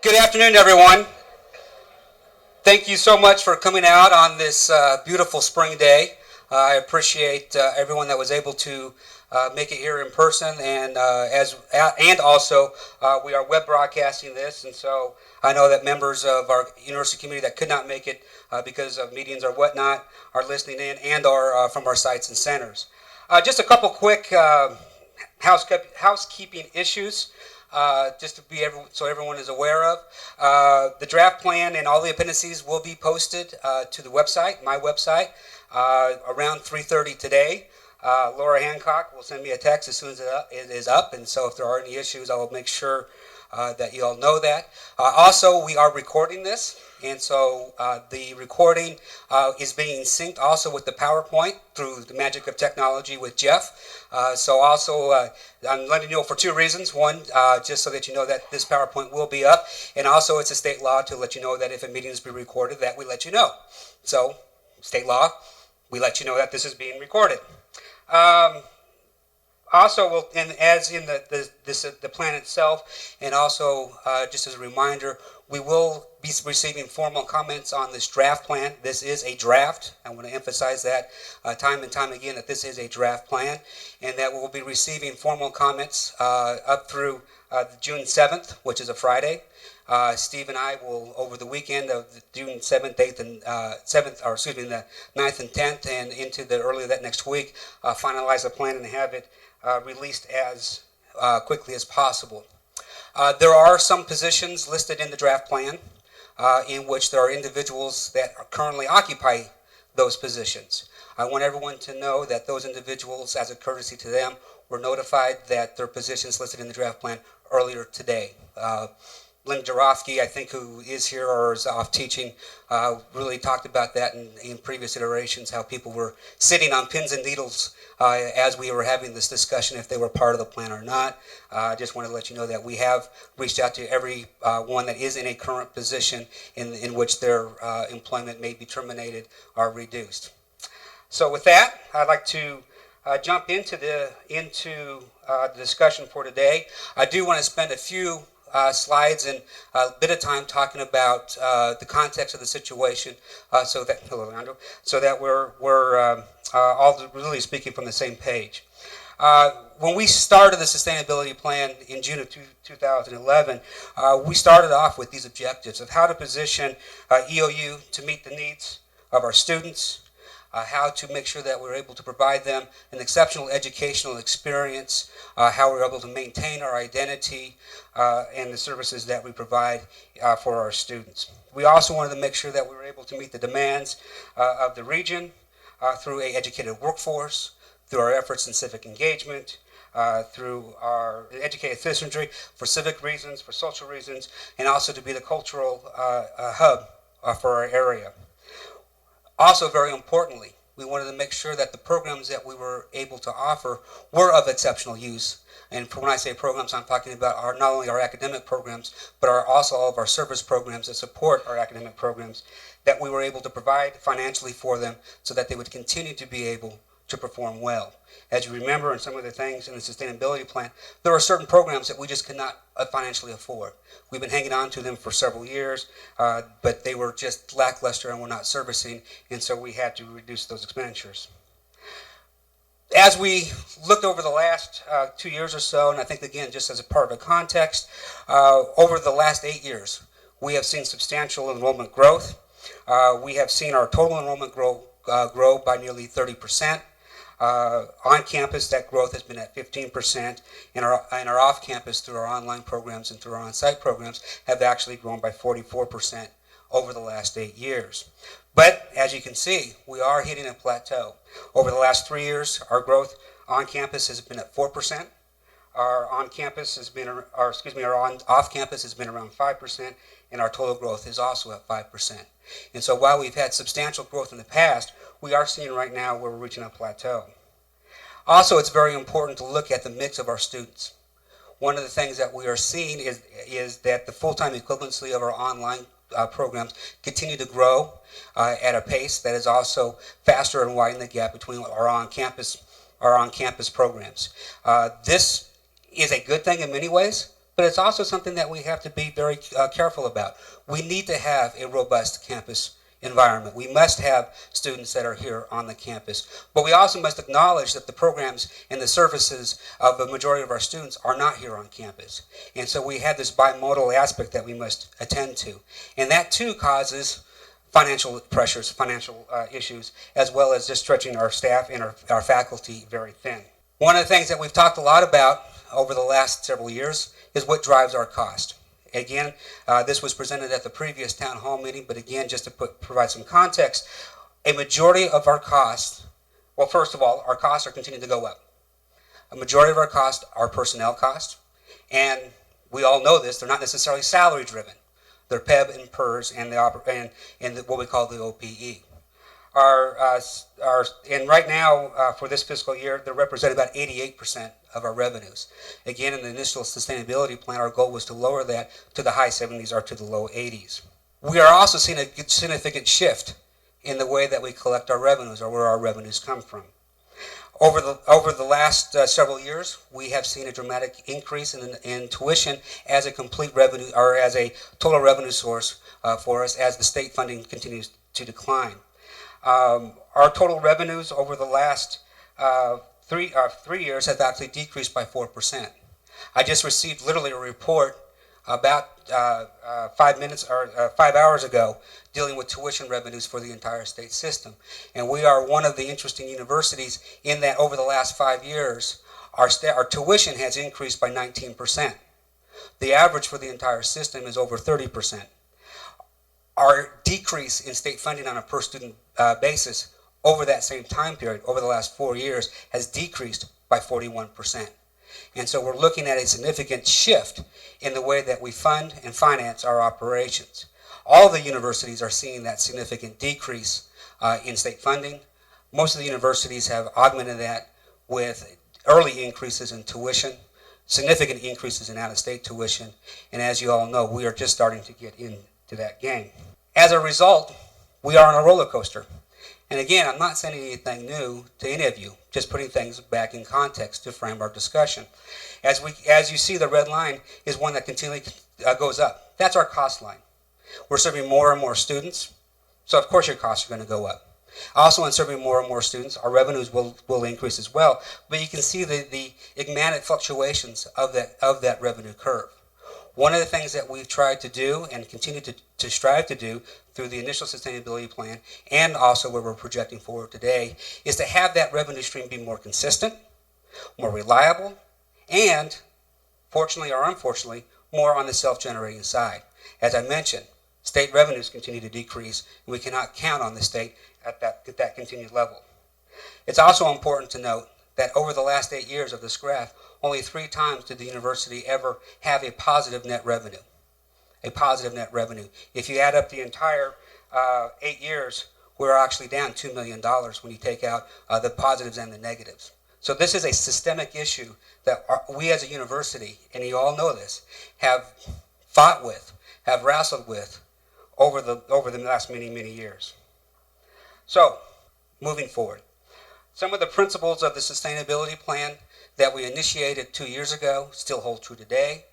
Good afternoon, everyone. Thank you so much for coming out on this beautiful spring day. I appreciate everyone that was able to make it here in person, and also we are web broadcasting this, and so I know that members of our university community that could not make it because of meetings or whatnot are listening in and are from our sites and centers. Just a couple quick housekeeping issues. Just to be so everyone is aware of. The draft plan and all the appendices will be posted to the website, my website, around 3:30 today. Laura Hancock will send me a text as soon as it is up, and so if there are any issues, I will make sure that you all know that. Also, we are recording this, and so the recording is being synced also with the PowerPoint through the magic of technology with Jeff. I'm letting you know for two reasons. One, just so that you know that this PowerPoint will be up, and also it's a state law to let you know that if a meeting is being recorded, that we let you know. So, state law, we let you know that this is being recorded. Also, and as in the plan itself, and also just as a reminder, we will be receiving formal comments on this draft plan. This is a draft. I want to emphasize that time and time again, that this is a draft plan, and that we'll be receiving formal comments up through June 7th, which is a Friday. Steve and I will, over the weekend of June 7th, 8th, and the 9th and 10th, and into the early of that next week, finalize the plan and have it released as quickly as possible. There are some positions listed in the draft plan in which there are individuals that currently occupy those positions. I want everyone to know that those individuals, as a courtesy to them, were notified that their positions listed in the draft plan earlier today. Lynn Jarofsky, I think, who is here or is off teaching, really talked about that in previous iterations, how people were sitting on pins and needles as we were having this discussion if they were part of the plan or not. I just want to let you know that we have reached out to every one that is in a current position in which their employment may be terminated or reduced. So with that, I'd like to jump into the discussion for today. I do want to spend a few slides and a bit of time talking about the context of the situation, so that we're all really speaking from the same page. When we started the sustainability plan in June of 2011, we started off with these objectives of how to position EOU to meet the needs of our students, how to make sure that we're able to provide them an exceptional educational experience, how we're able to maintain our identity and the services that we provide for our students. We also wanted to make sure that we were able to meet the demands of the region through an educated workforce, through our efforts in civic engagement, through our educated citizenry for civic reasons, for social reasons, and also to be the cultural hub for our area. Also, very importantly, we wanted to make sure that the programs that we were able to offer were of exceptional use. And when I say programs, I'm talking about not only our academic programs, but also all of our service programs that support our academic programs, that we were able to provide financially for them so that they would continue to be able to perform well. As you remember in some of the things in the sustainability plan, there are certain programs that we just could not financially afford. We've been hanging on to them for several years, but they were just lackluster and were not servicing, and so we had to reduce those expenditures. As we looked over the last 2 years or so, and I think again just as a part of a context, over the last 8 years, we have seen substantial enrollment growth. We have seen our total enrollment grow by nearly 30%. On campus, that growth has been at 15%, and our off campus through our online programs and through our on-site programs have actually grown by 44% over the last 8 years. But as you can see, we are hitting a plateau. Over the last 3 years, our growth on campus has been at 4%. Our off campus has been around 5%, and our total growth is also at 5%. And so while we've had substantial growth in the past, we are seeing right now where we're reaching a plateau. Also, it's very important to look at the mix of our students. One of the things that we are seeing is that the full-time equivalency of our online programs continue to grow at a pace that is also faster and widening the gap between our on-campus programs. This is a good thing in many ways, but it's also something that we have to be very careful about. We need to have a robust campus environment. We must have students that are here on the campus. But we also must acknowledge that the programs and the services of the majority of our students are not here on campus. And so we have this bimodal aspect that we must attend to. And that too causes financial pressures, financial issues, as well as just stretching our staff and our faculty very thin. One of the things that we've talked a lot about over the last several years is what drives our cost. Again, this was presented at the previous town hall meeting, but again, just to provide some context, a majority of our costs, well, first of all, our costs are continuing to go up. A majority of our costs are personnel costs, and we all know this, they're not necessarily salary driven. They're PEB and PERS and what we call the OPE. And right now, for this fiscal year, they represent about 88% of our revenues. Again, in the initial sustainability plan, our goal was to lower that to the high 70s or to the low 80s. We are also seeing a significant shift in the way that we collect our revenues or where our revenues come from. Over the last several years, we have seen a dramatic increase in tuition as a complete revenue or as a total revenue source for us as the state funding continues to decline. Our total revenues over the last 3 years have actually decreased by 4%. I just received literally a report about 5 hours ago dealing with tuition revenues for the entire state system. And we are one of the interesting universities in that over the last 5 years, our tuition has increased by 19%. The average for the entire system is over 30%. Our decrease in state funding on a per student basis over that same time period, over the last 4 years, has decreased by 41%. And so we're looking at a significant shift in the way that we fund and finance our operations. All the universities are seeing that significant decrease in state funding. Most of the universities have augmented that with early increases in tuition, significant increases in out-of-state tuition, and as you all know, we are just starting to get into that game. As a result, we are on a roller coaster. And again, I'm not saying anything new to any of you, just putting things back in context to frame our discussion. As you see, the red line is one that continually goes up. That's our cost line. We're serving more and more students, so of course your costs are going to go up. Also, in serving more and more students, our revenues will increase as well. But you can see the enigmatic fluctuations of that revenue curve. One of the things that we've tried to do and continue to strive to do through the initial sustainability plan and also where we're projecting forward today is to have that revenue stream be more consistent, more reliable, and fortunately or unfortunately, more on the self-generating side. As I mentioned, state revenues continue to decrease, and we cannot count on the state at that continued level. It's also important to note that over the last 8 years of this graph, only 3 times did the university ever have a positive net revenue. A positive net revenue. If you add up the entire 8 years, we're actually down $2 million when you take out the positives and the negatives. So this is a systemic issue that we as a university, and you all know this, have fought with, have wrestled with over the last many, many years. So, moving forward. Some of the principles of the sustainability plan that we initiated 2 years ago still hold true today.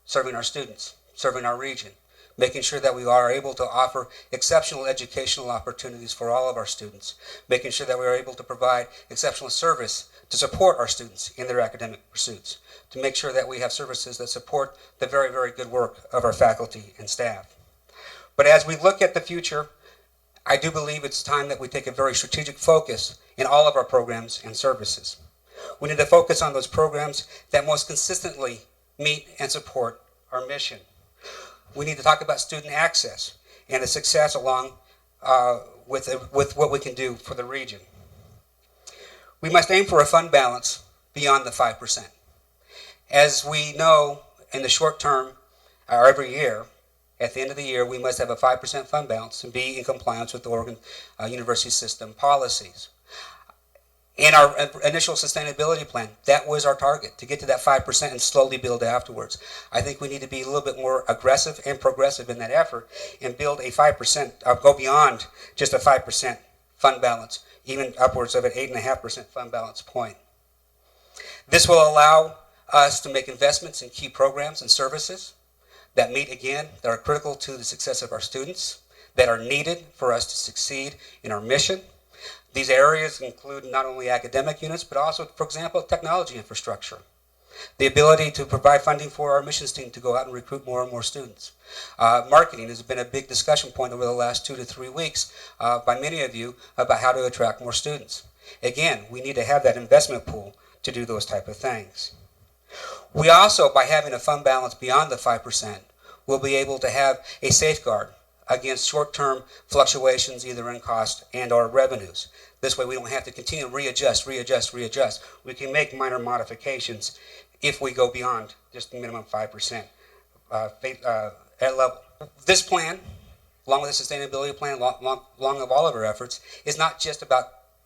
Serving our students, serving our region, making sure that we are able to offer exceptional educational opportunities for all of our students, making sure that we are able to provide exceptional service to support our students in their academic pursuits, to make sure that we have services that support the very, very good work of our faculty and staff. But as we look at the future, I do believe it's time that we take a very strategic focus in all of our programs and services. We need to focus on those programs that most consistently meet and support our mission. We need to talk about student access and the success along with what we can do for the region. We must aim for a fund balance beyond the 5%. As we know, in the short term, or every year, at the end of the year, we must have a 5% fund balance and be in compliance with the Oregon University System policies. In our initial sustainability plan, that was our target, to get to that 5% and slowly build afterwards. I think we need to be a little bit more aggressive and progressive in that effort and build a 5%, go beyond just a 5% fund balance, even upwards of an 8.5% fund balance point. This will allow us to make investments in key programs and services that meet, again, that are critical to the success of our students, that are needed for us to succeed in our mission. These areas include not only academic units, but also, for example, technology infrastructure. The ability to provide funding for our missions team to go out and recruit more and more students. Marketing has been a big discussion point over the last 2 to 3 weeks by many of you about how to attract more students. Again, we need to have that investment pool to do those type of things. We also, by having a fund balance beyond the 5%, will be able to have a safeguard against short-term fluctuations either in cost and or revenues. This way we don't have to continue to readjust. We can make minor modifications if we go beyond just the minimum 5% at level. This plan, along with the sustainability plan, along with all of our efforts, is not just about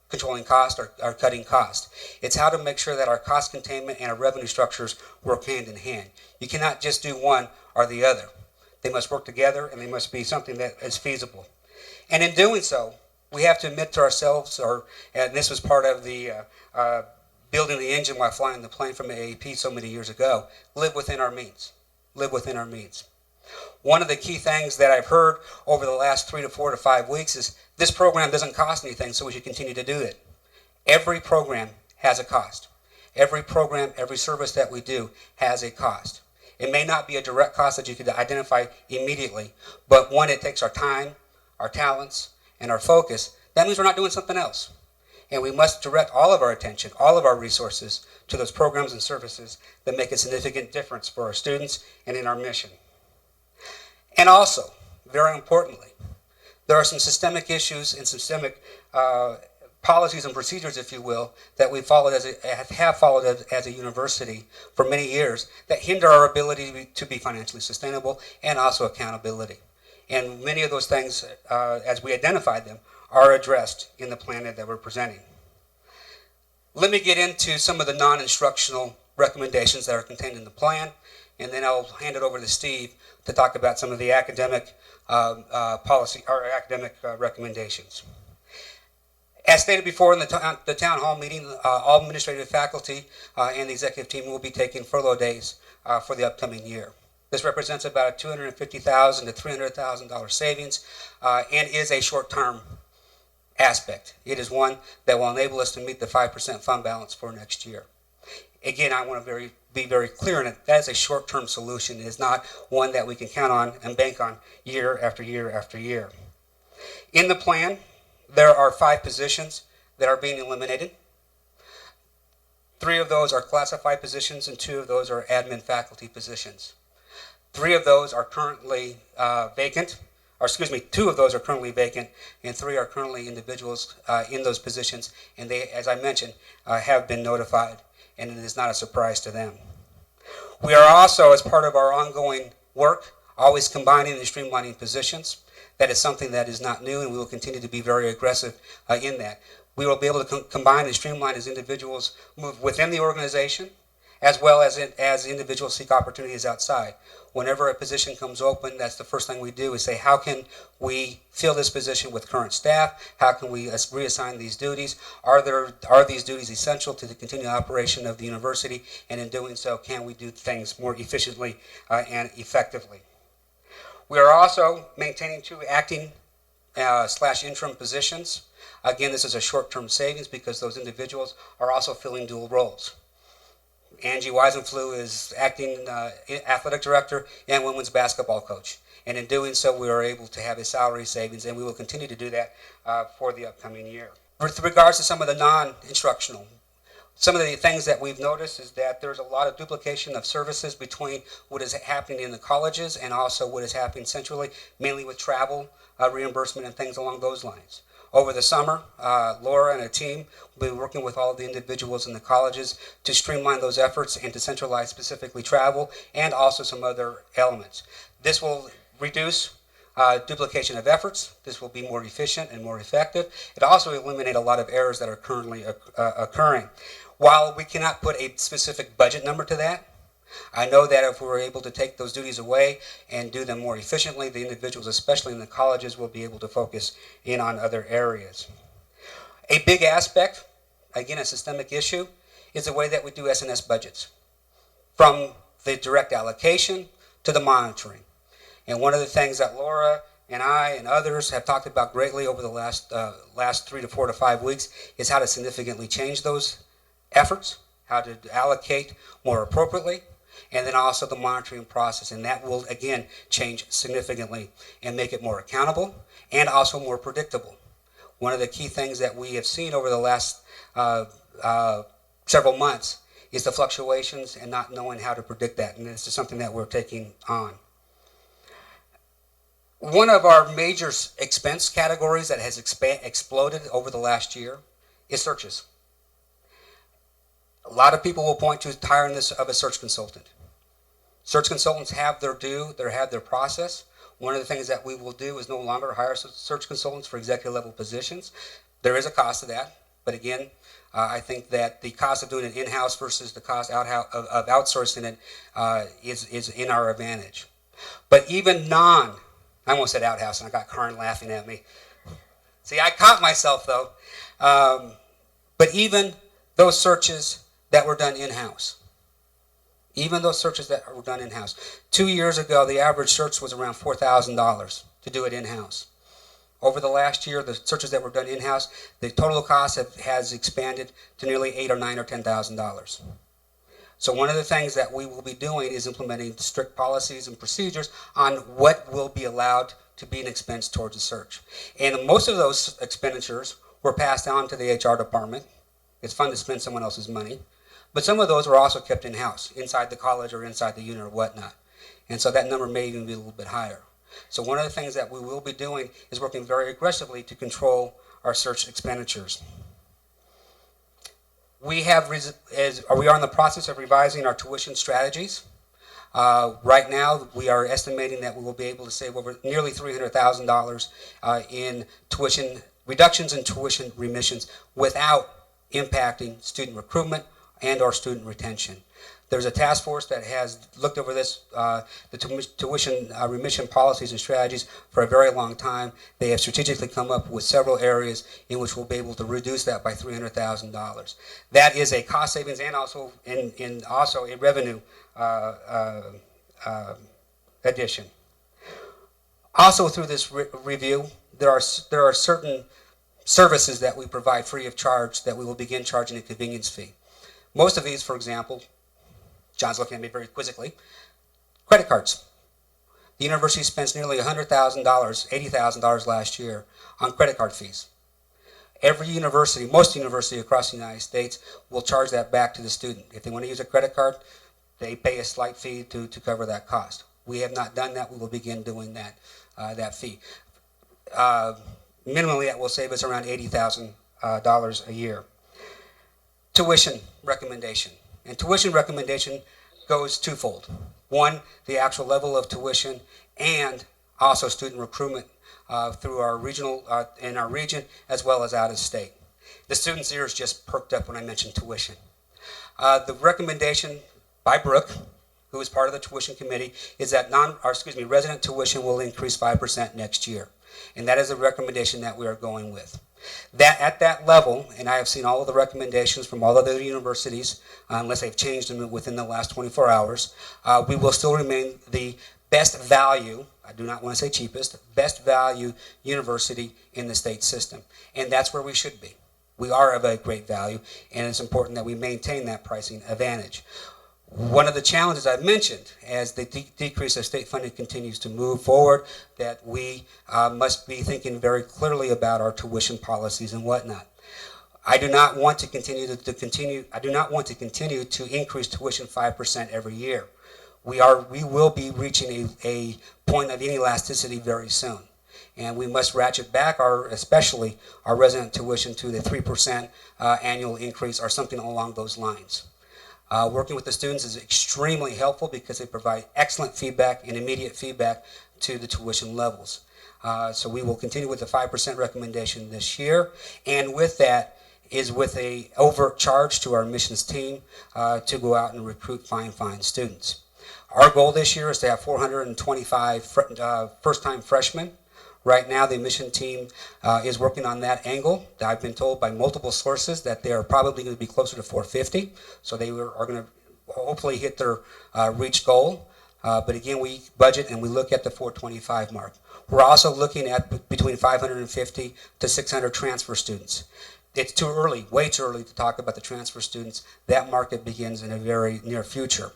controlling cost or cutting cost. It's how to make sure that our cost containment and our revenue structures work hand in hand. You cannot just do one or the other. They must work together, and they must be something that is feasible. And in doing so, we have to admit to ourselves, and this was part of the building the engine while flying the plane from AAP so many years ago, live within our means. Live within our means. One of the key things that I've heard over the last 3 to 4 to 5 weeks is this program doesn't cost anything, so we should continue to do it. Every program has a cost. Every program, every service that we do has a cost. It may not be a direct cost that you could identify immediately, but when it takes our time, our talents, and our focus, that means we're not doing something else. And we must direct all of our attention, all of our resources to those programs and services that make a significant difference for our students and in our mission. And also, very importantly, there are some systemic issues and systemic policies and procedures, if you will, that we followed have followed as a university for many years that hinder our ability to be financially sustainable and also accountability. And many of those things, as we identified them, are addressed in the plan that we're presenting. Let me get into some of the non-instructional recommendations that are contained in the plan, and then I'll hand it over to Steve to talk about some of the academic policy or academic recommendations. As stated before in the town hall meeting, all administrative faculty and the executive team will be taking furlough days for the upcoming year. This represents about a $250,000 to $300,000 savings and is a short-term aspect. It is one that will enable us to meet the 5% fund balance for next year. Again, I want to be very clear in it. That is a short-term solution. It is not one that we can count on and bank on year after year after year. In the plan, there are 5 positions that are being eliminated. 3 of those are classified positions and 2 of those are admin faculty positions. 3 of those are currently vacant. Or excuse me, 2 of those are currently vacant, and 3 are currently individuals in those positions, and they, as I mentioned, have been notified, and it is not a surprise to them. We are also, as part of our ongoing work, always combining and streamlining positions. That is something that is not new, and we will continue to be very aggressive in that. We will be able to combine and streamline as individuals move within the organization, as well as individuals seek opportunities outside. Whenever a position comes open, that's the first thing we do is say, how can we fill this position with current staff? How can we reassign these duties? Are these duties essential to the continued operation of the university? And in doing so, can we do things more efficiently and effectively? We are also maintaining 2 acting / interim positions. Again, this is a short-term savings because those individuals are also filling dual roles. Angie Weisenflew is acting athletic director and women's basketball coach. And in doing so, we are able to have a salary savings, and we will continue to do that for the upcoming year. With regards to some of the non-instructional, some of the things that we've noticed is that there's a lot of duplication of services between what is happening in the colleges and also what is happening centrally, mainly with travel, reimbursement, and things along those lines. Over the summer, Laura and a team will be working with all of the individuals in the colleges to streamline those efforts and to centralize specifically travel and also some other elements. This will reduce duplication of efforts. This will be more efficient and more effective. It also will eliminate a lot of errors that are currently occurring. While we cannot put a specific budget number to that, I know that if we were able to take those duties away and do them more efficiently, the individuals, especially in the colleges, will be able to focus in on other areas. A big aspect, again a systemic issue, is the way that we do S&S budgets. from the direct allocation to the monitoring. And one of the things that Laura and I and others have talked about greatly over the last 3 to 4 to 5 weeks is how to significantly change those efforts, how to allocate more appropriately, and then also the monitoring process. And that will, again, change significantly and make it more accountable and also more predictable. One of the key things that we have seen over the last several months is the fluctuations and not knowing how to predict that. And this is something that we're taking on. One of our major expense categories that has exploded over the last year is searches. A lot of people will point to hiring of a search consultant. Search consultants have their due, they have their process. One of the things that we will do is no longer hire search consultants for executive level positions. There is a cost to that, but again, I think that the cost of doing it in-house versus the cost of outsourcing it is in our advantage. But even I almost said outhouse, and I got Karen laughing at me. See, I caught myself though. But even those searches that were done in-house, 2 years ago, the average search was around $4,000 to do it in-house. Over the last year, the searches that were done in-house, the total cost has expanded to nearly $8,000 or $9,000 or $10,000. So one of the things that we will be doing is implementing strict policies and procedures on what will be allowed to be an expense towards a search. And most of those expenditures were passed on to the HR department. It's fun to spend someone else's money. But some of those were also kept in-house, inside the college or inside the unit or whatnot. And so that number may even be a little bit higher. So one of the things that we will be doing is working very aggressively to control our search expenditures. We are in the process of revising our tuition strategies. Right now, we are estimating that we will be able to save over nearly $300,000 in tuition reductions in tuition remissions without impacting student recruitment and or student retention. There's a task force that has looked over this, the tuition remission policies and strategies for a very long time. They have strategically come up with several areas in which we'll be able to reduce that by $300,000. That is a cost savings and also also a revenue addition. Also through this review, there are certain services that we provide free of charge that we will begin charging a convenience fee. Most of these, for example, John's looking at me very quizzically, credit cards. The university spends nearly $100,000, $80,000 last year on credit card fees. Every university, most universities across the United States will charge that back to the student. If they want to use a credit card, they pay a slight fee to cover that cost. We have not done that. We will begin doing that fee. Minimally, that will save us around $80,000 a year. Tuition recommendation. And tuition recommendation goes twofold. One, the actual level of tuition, and also student recruitment through our regional, in our region, as well as out of state. The students' ears just perked up when I mentioned tuition. The recommendation by Brooke, who is part of the tuition committee, is that resident tuition will increase 5% next year. And that is a recommendation that we are going with. That at that level, and I have seen all of the recommendations from all of the universities, unless they've changed them within the last 24 hours, we will still remain the best value, I do not want to say cheapest, best value university in the state system. And that's where we should be. We are of a great value, and it's important that we maintain that pricing advantage. One of the challenges I've mentioned, as the decrease of state funding continues to move forward, that we must be thinking very clearly about our tuition policies and whatnot. I do not want to continue to increase tuition 5% every year. We will be reaching a point of inelasticity very soon, and we must ratchet back especially our resident tuition to the 3% annual increase or something along those lines. Working with the students is extremely helpful because they provide excellent feedback and immediate feedback to the tuition levels. So we will continue with the 5% recommendation this year, and with that is with a overt charge to our admissions team to go out and recruit fine students. Our goal this year is to have 425 first-time freshmen. Right now, the admission team is working on that angle. I've been told by multiple sources that they are probably going to be closer to 450. So they are going to hopefully hit their reach goal. But again, we budget and we look at the 425 mark. We're also looking at between 550 to 600 transfer students. It's too early, way too early to talk about the transfer students. That market begins in a very near future.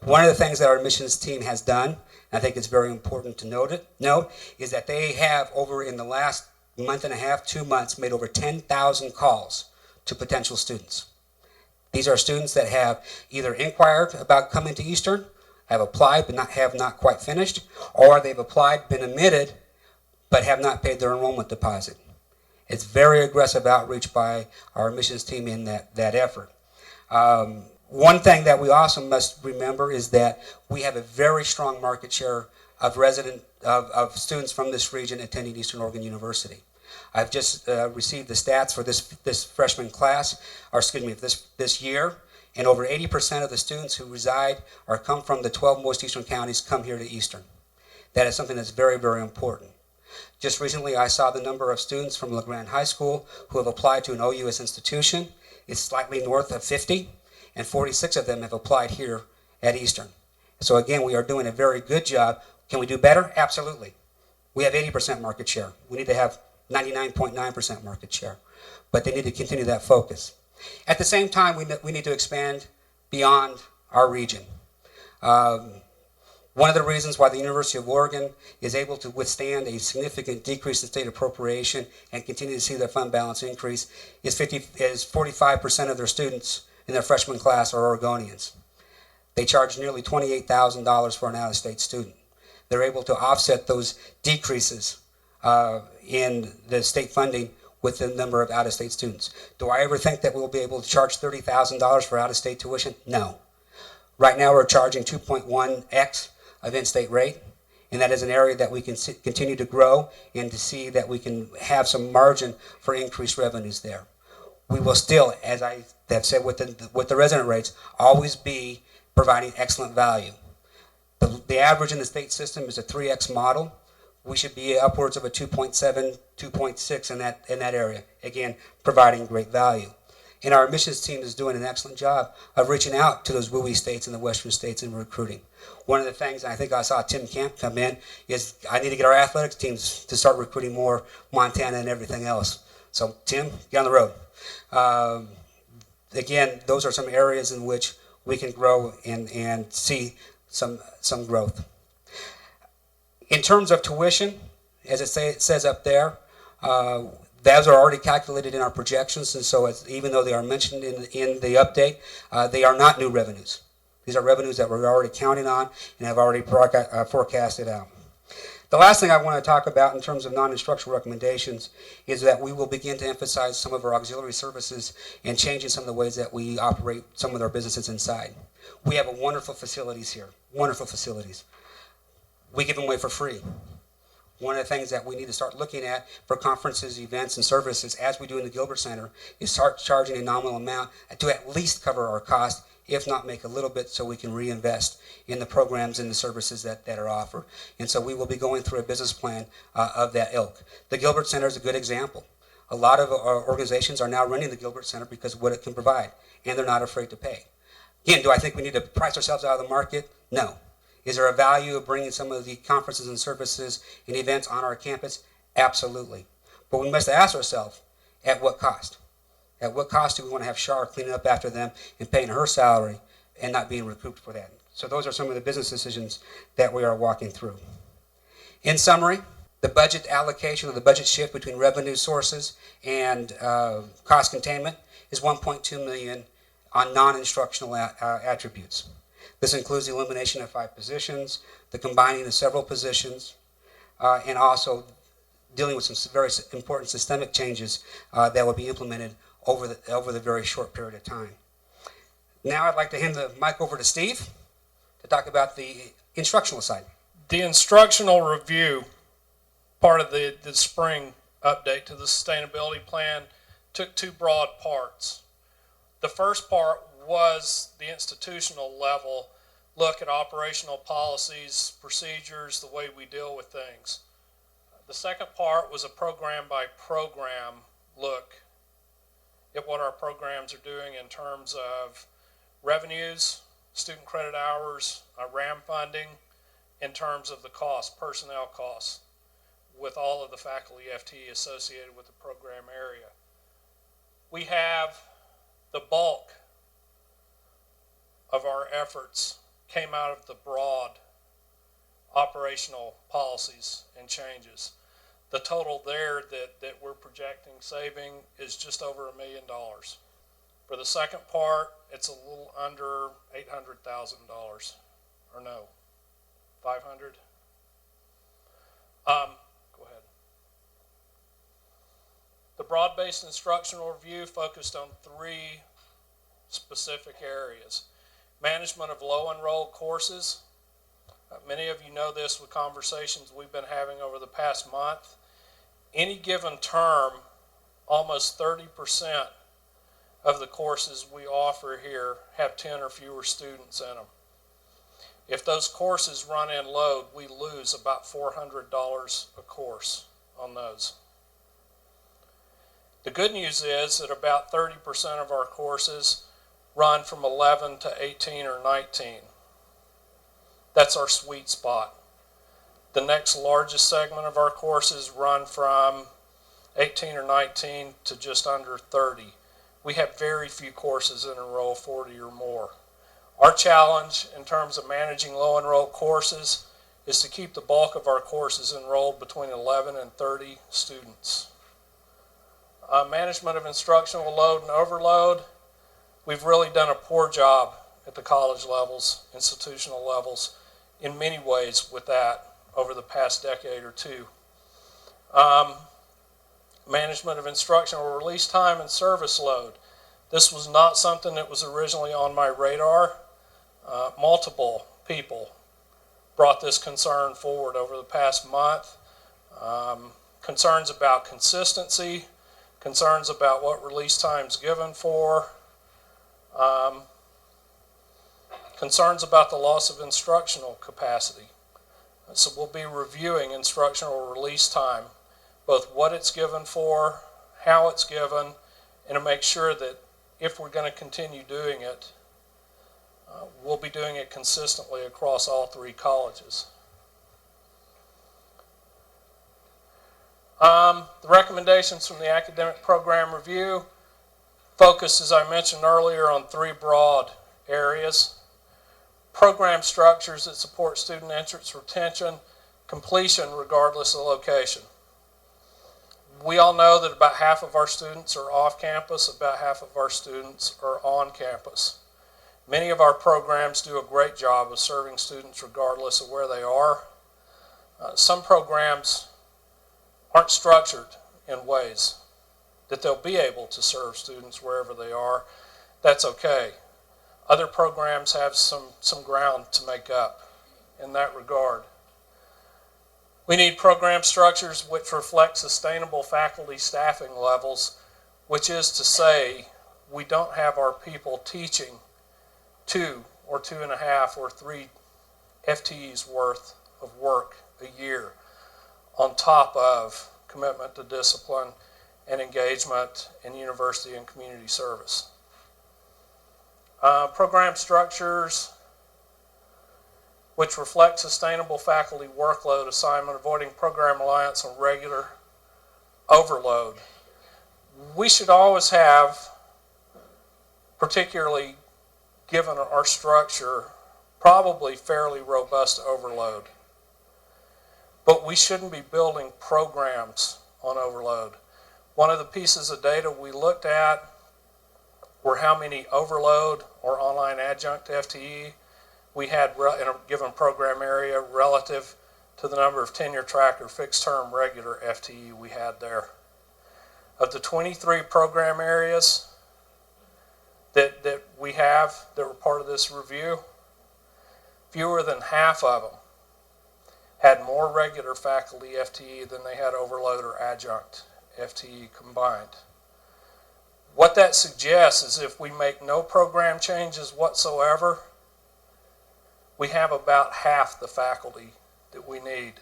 One of the things that our admissions team has done, and I think it's very important to note, is that they have over in the last month and a half, 2 months, made over 10,000 calls to potential students. These are students that have either inquired about coming to Eastern, have applied but have not quite finished, or they've applied, been admitted, but have not paid their enrollment deposit. It's very aggressive outreach by our admissions team in that effort. One thing that we also must remember is that we have a very strong market share of students from this region attending Eastern Oregon University. I've just received the stats for this freshman class, or excuse me, this year, and over 80% of the students who reside or come from the 12 most eastern counties come here to Eastern. That is something that's very, very important. Just recently, I saw the number of students from LeGrand High School who have applied to an OUS institution. It's slightly north of 50, and 46 of them have applied here at Eastern. So again, we are doing a very good job. Can we do better? Absolutely. We have 80% market share. We need to have 99.9% market share, but they need to continue that focus. At the same time, we need to expand beyond our region. One of the reasons why the University of Oregon is able to withstand a significant decrease in state appropriation and continue to see their fund balance increase is 45% of their students in their freshman class are Oregonians. They charge nearly $28,000 for an out-of-state student. They're able to offset those decreases in the state funding with the number of out-of-state students. Do I ever think that we'll be able to charge $30,000 for out-of-state tuition? No. Right now we're charging 2.1x of in-state rate, and that is an area that we can continue to grow and to see that we can have some margin for increased revenues there. We will still, as I have said with the resident rates, always be providing excellent value. The average in the state system is a 3x model. We should be upwards of a 2.7, 2.6 in that area. Again, providing great value. And our admissions team is doing an excellent job of reaching out to those WUI states and the western states in recruiting. One of the things, and I think I saw Tim Camp come in, is I need to get our athletics teams to start recruiting more Montana and everything else. So Tim, get on the road. Again, those are some areas in which we can grow and see some growth. In terms of tuition, as it says up there, those are already calculated in our projections, and so even though they are mentioned in the update, they are not new revenues. These are revenues that we're already counting on and have already forecasted out. The last thing I want to talk about in terms of non-instructional recommendations is that we will begin to emphasize some of our auxiliary services and changing some of the ways that we operate some of our businesses inside. We have wonderful facilities here, wonderful facilities. We give them away for free. One of the things that we need to start looking at for conferences, events, and services, as we do in the Gilbert Center, is start charging a nominal amount to at least cover our cost, if not make a little bit so we can reinvest in the programs and the services that are offered. And so we will be going through a business plan of that ilk. The Gilbert Center is a good example. A lot of our organizations are now running the Gilbert Center because of what it can provide, and they're not afraid to pay. Again, do I think we need to price ourselves out of the market? No. Is there a value of bringing some of the conferences and services and events on our campus? Absolutely. But we must ask ourselves, at what cost? At what cost do we want to have Shar cleaning up after them and paying her salary and not being recouped for that? So those are some of the business decisions that we are walking through. In summary, the budget allocation or the budget shift between revenue sources and cost containment is $1.2 million on non-instructional attributes. This includes the elimination of 5 positions, the combining of several positions, and also dealing with some very important systemic changes that will be implemented over the very short period of time. Now I'd like to hand the mic over to Steve to talk about the instructional side. The instructional review, part of the spring update to the sustainability plan, took 2 broad parts. The first part was the institutional level look at operational policies, procedures, the way we deal with things. The second part was a program by program look at what our programs are doing in terms of revenues, student credit hours, RAM funding in terms of the cost, personnel costs, with all of the faculty FTE associated with the program area. We have the bulk of our efforts came out of the broad operational policies and changes. The total there that we're projecting saving is just over $1 million. For the second part, it's a little under $800,000, or no, 500. Go ahead. The broad-based instructional review focused on 3 specific areas. Management of low enrolled courses. Many of you know this with conversations we've been having over the past month. Any given term, almost 30% of the courses we offer here have 10 or fewer students in them. If those courses run in load, we lose about $400 a course on those. The good news is that about 30% of our courses run from 11 to 18 or 19. That's our sweet spot. The next largest segment of our courses run from 18 or 19 to just under 30. We have very few courses that enroll 40 or more. Our challenge in terms of managing low enrolled courses is to keep the bulk of our courses enrolled between 11 and 30 students. Management of instructional load and overload. We've really done a poor job at the college levels, institutional levels, in many ways with that over the past decade or two. Management of instructional release time and service load. This was not something that was originally on my radar. Multiple people brought this concern forward over the past month. Concerns about consistency, concerns about what release time is given for, concerns about the loss of instructional capacity. So we'll be reviewing instructional release time, both what it's given for, how it's given, and to make sure that if we're going to continue doing it, we'll be doing it consistently across all 3 colleges. The recommendations from the academic program review focus, as I mentioned earlier, on 3 broad areas. Program structures that support student entrance, retention, completion regardless of location. We all know that about half of our students are off campus, about half of our students are on campus. Many of our programs do a great job of serving students regardless of where they are. Some programs aren't structured in ways that they'll be able to serve students wherever they are. That's okay. Other programs have some ground to make up in that regard. We need program structures which reflect sustainable faculty staffing levels, which is to say we don't have our people teaching 2 or 2.5 or 3 FTEs worth of work a year on top of commitment to discipline and engagement in university and community service. Program structures which reflect sustainable faculty workload assignment, avoiding program reliance on regular overload. We should always have, particularly given our structure, probably fairly robust overload. But we shouldn't be building programs on overload. One of the pieces of data we looked at were how many overload or online adjunct FTE we had in a given program area relative to the number of tenure track or fixed term regular FTE we had there. Of the 23 program areas that we have that were part of this review, fewer than half of them had more regular faculty FTE than they had overload or adjunct FTE combined. What that suggests is if we make no program changes whatsoever, we have about half the faculty that we need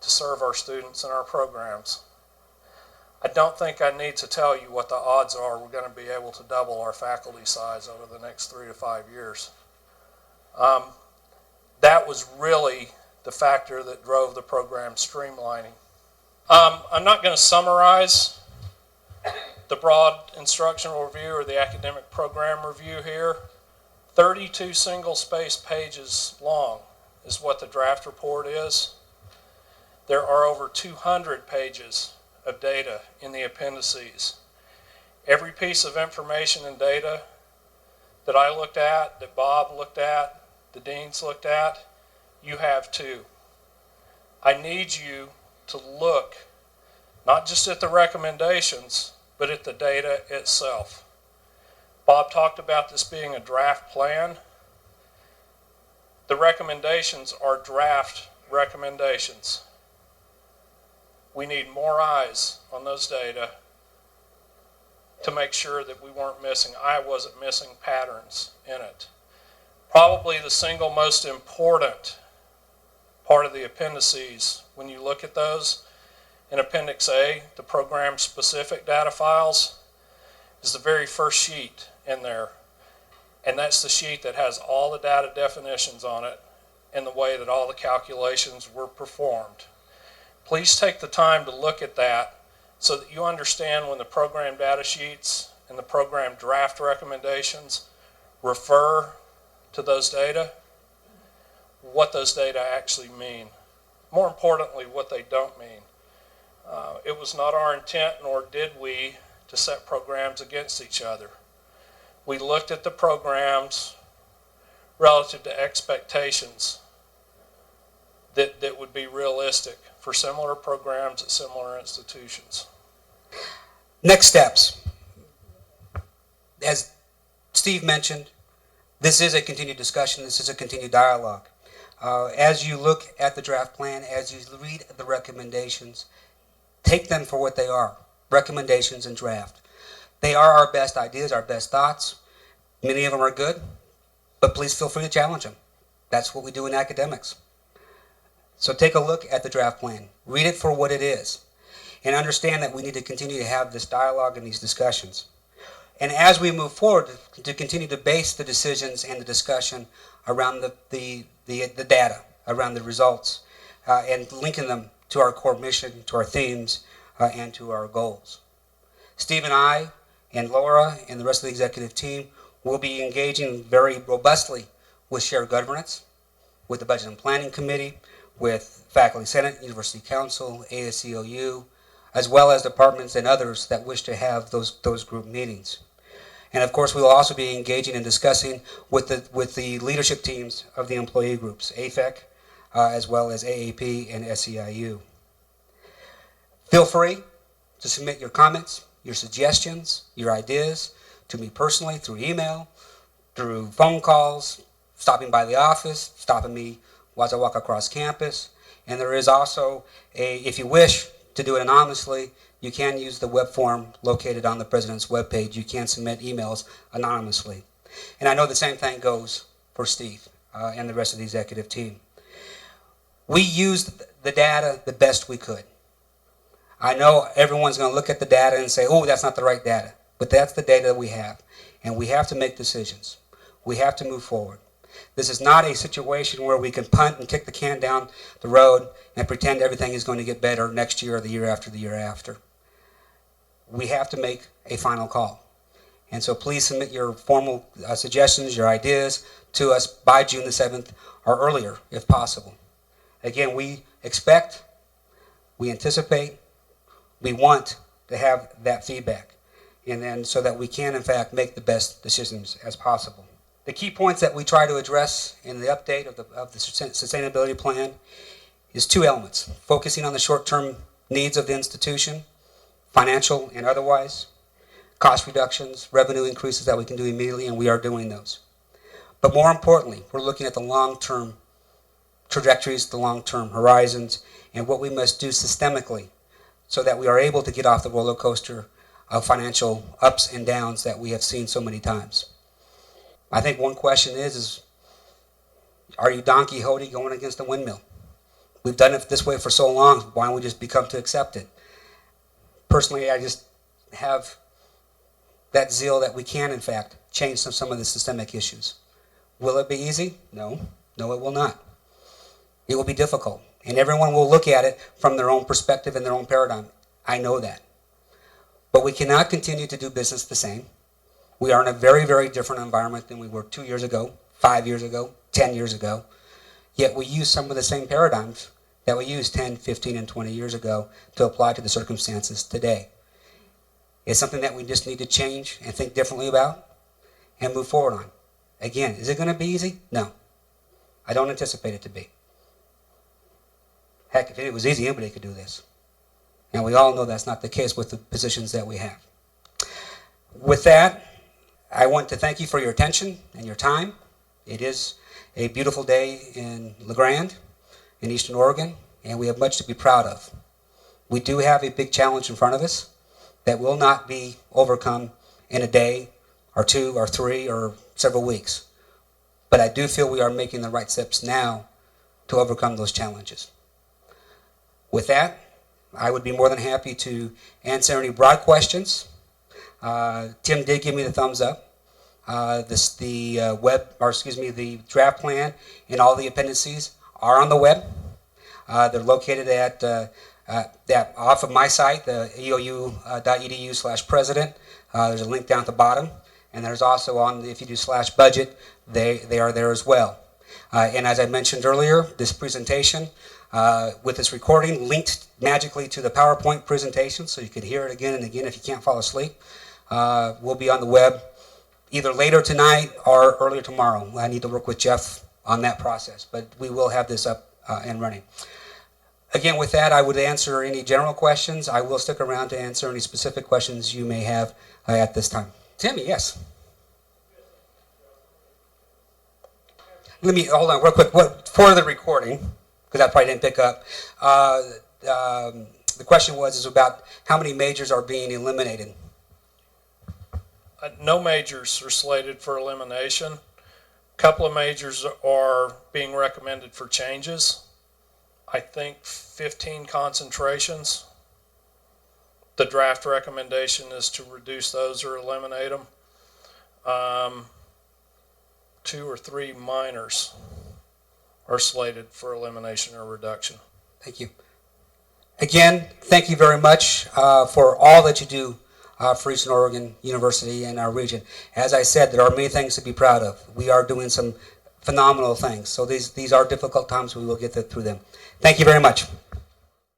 to serve our students in our programs. I don't think I need to tell you what the odds are we're going to be able to double our faculty size over the next 3 to 5 years. That was really the factor that drove the program streamlining. I'm not going to summarize the broad instructional review or the academic program review here. 32 single-space pages long is what the draft report is. There are over 200 pages of data in the appendices. Every piece of information and data that I looked at, that Bob looked at, the deans looked at, you have too. I need you to look not just at the recommendations, but at the data itself. Bob talked about this being a draft plan. The recommendations are draft recommendations. We need more eyes on those data to make sure that we weren't missing, I wasn't missing patterns in it. Probably the single most important part of the appendices, when you look at those, in Appendix A, the program-specific data files, is the very first sheet in there. And that's the sheet that has all the data definitions on it and the way that all the calculations were performed. Please take the time to look at that so that you understand when the program data sheets and the program draft recommendations refer to those data, what those data actually mean. More importantly, what they don't mean. It was not our intent, nor did we, to set programs against each other. We looked at the programs relative to expectations that would be realistic for similar programs at similar institutions. Next steps. As Steve mentioned, this is a continued discussion, this is a continued dialogue. As you look at the draft plan, as you read the recommendations, take them for what they are, recommendations and draft. They are our best ideas, our best thoughts. Many of them are good, but please feel free to challenge them. That's what we do in academics. So take a look at the draft plan. Read it for what it is. And understand that we need to continue to have this dialogue and these discussions. And as we move forward, to continue to base the decisions and the discussion around the data, around the results, and linking them to our core mission, to our themes, and to our goals. Steve and I, and Laura, and the rest of the executive team will be engaging very robustly with shared governance, with the Budget and Planning Committee, with Faculty Senate, University Council, ASEOU, as well as departments and others that wish to have those group meetings. And of course, we will also be engaging and discussing with the leadership teams of the employee groups, AFEC, as well as AAP and SEIU. Feel free to submit your comments, your suggestions, your ideas to me personally through email, through phone calls, stopping by the office, stopping me as I walk across campus. And there is also if you wish to do it anonymously, you can use the web form located on the President's webpage. You can submit emails anonymously. And I know the same thing goes for Steve and the rest of the executive team. We used the data the best we could. I know everyone's going to look at the data and say, oh, that's not the right data. But that's the data that we have. And we have to make decisions. We have to move forward. This is not a situation where we can punt and kick the can down the road and pretend everything is going to get better next year or the year after the year after. We have to make a final call. And so please submit your formal suggestions, your ideas to us by June the 7th or earlier if possible. Again, we expect, we anticipate, we want to have that feedback, and then so that we can in fact make the best decisions as possible. The key points that we try to address in the update of the sustainability plan is two elements: focusing on the short-term needs of the institution, financial and otherwise, cost reductions, revenue increases that we can do immediately, and we are doing those. But more importantly, we're looking at the long-term trajectories, the long-term horizons, and what we must do systemically so that we are able to get off the roller coaster of financial ups and downs that we have seen so many times. I think one question is are you Don Quixote going against a windmill? We've done it this way for so long, why don't we just become to accept it? Personally, I just have that zeal that we can, in fact, change some of the systemic issues. Will it be easy? No. No, it will not. It will be difficult. And everyone will look at it from their own perspective and their own paradigm. I know that. But we cannot continue to do business the same. We are in a very, very different environment than we were 2 years ago, 5 years ago, 10 years ago. Yet we use some of the same paradigms that we used 10, 15, and 20 years ago to apply to the circumstances today. It's something that we just need to change and think differently about and move forward on. Again, is it going to be easy? No. I don't anticipate it to be. Heck, if it was easy, anybody could do this. And we all know that's not the case with the positions that we have. With that, I want to thank you for your attention and your time. It is a beautiful day in LeGrand, in Eastern Oregon, and we have much to be proud of. We do have a big challenge in front of us that will not be overcome in a day or two or three or several weeks. But I do feel we are making the right steps now to overcome those challenges. With that, I would be more than happy to answer any broad questions. Tim did give me the thumbs up. The draft plan and all the appendices are on the web. They're located at off of my site, the eou.edu/president. There's a link down at the bottom, and there's also if you do /budget, they are there as well. And as I mentioned earlier, this presentation with this recording linked magically to the PowerPoint presentation, so you could hear it again and again if you can't fall asleep, will be on the web either later tonight or earlier tomorrow. I need to work with Jeff on that process, but we will have this up and running. Again, with that, I would answer any general questions. I will stick around to answer any specific questions you may have at this time. Timmy, yes. Let me, hold on real quick. For the recording, because I probably didn't pick up, the question is about how many majors are being eliminated. No majors are slated for elimination. A couple of majors are being recommended for changes. I think 15 concentrations. The draft recommendation is to reduce those or eliminate them. 2 or 3 minors are slated for elimination or reduction. Thank you. Again, thank you very much for all that you do for Eastern Oregon University and our region. As I said, there are many things to be proud of. We are doing some phenomenal things. So these are difficult times. We will get through them. Thank you very much.